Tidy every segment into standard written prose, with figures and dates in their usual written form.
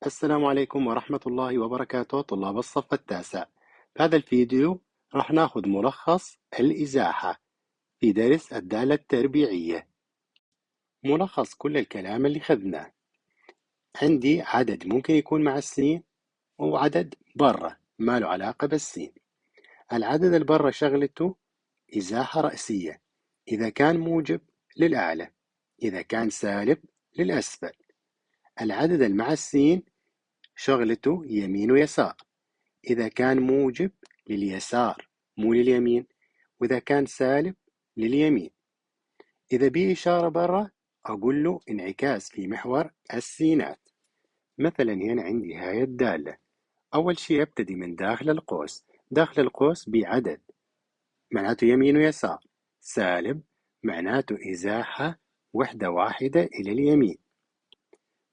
السلام عليكم ورحمة الله وبركاته طلاب الصف التاسع. في هذا الفيديو راح ناخذ ملخص الإزاحة في درس الدالة التربيعية. ملخص كل الكلام اللي خذناه. عندي عدد ممكن يكون مع السين وعدد برا ما له علاقة بالسين. العدد البرا شغلته إزاحة رأسية، إذا كان موجب للأعلى، إذا كان سالب للأسفل. العدد المع السين شغلته يمين ويسار، إذا كان موجب لليسار مو لليمين، وإذا كان سالب لليمين. إذا بي إشارة برا أقول له انعكاس في محور السينات. مثلا هنا عندي هاي الدالة، أول شيء أبتدي من داخل القوس. داخل القوس بعدد معناته يمين ويسار، سالب معناته إزاحة وحدة واحدة إلى اليمين.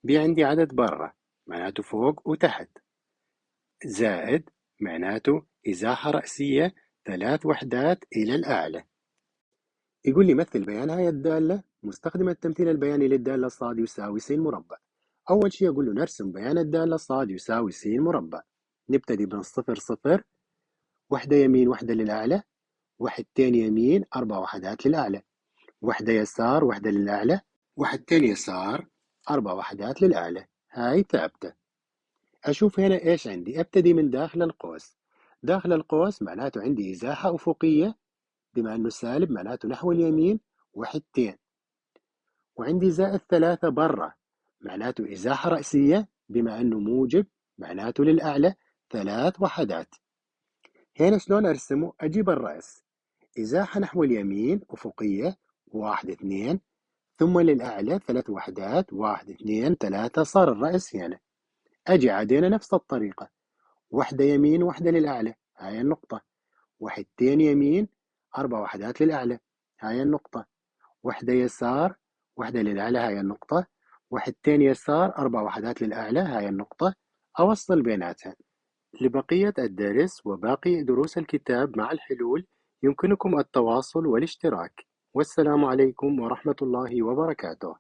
بي عندي عدد برا معناته فوق وتحت، زائد معناته إزاحة رأسية 3 وحدات إلى الأعلى. يقول لي مثل بيان هاي الدالة مستخدمة التمثيل البياني للدالة صاد يساوي س مربع. أول شيء أقول له نرسم بيان الدالة صاد يساوي س مربع. نبتدي من الصفر صفر، وحدة يمين وحدة للأعلى، وحدتين يمين 4 وحدات للأعلى، وحدة يسار وحدة للأعلى، وحدتين يسار 4 وحدات للأعلى. هاي ثابتة. أشوف هنا إيش عندي. أبتدي من داخل القوس. داخل القوس معناته عندي إزاحة أفقية، بما أنه سالب معناته نحو اليمين وحدتين، وعندي زائد 3 برا معناته إزاحة رأسية، بما أنه موجب معناته للأعلى 3 وحدات. هنا شلون أرسمه؟ أجيب الرأس، إزاحة نحو اليمين أفقية 1 2، ثم للأعلى 3 وحدات 1 2 3، صار الرأس هنا. أجي عادينا نفس الطريقة، وحدة يمين وحدة للأعلى، هاي النقطة، وحدتين يمين 4 وحدات للأعلى، هاي النقطة، وحدة يسار وحدة للأعلى، هاي النقطة، وحدتين يسار 4 وحدات للأعلى، هاي النقطة. أوصل بيناتها. لبقية الدرس وباقي دروس الكتاب مع الحلول يمكنكم التواصل والاشتراك. والسلام عليكم ورحمة الله وبركاته.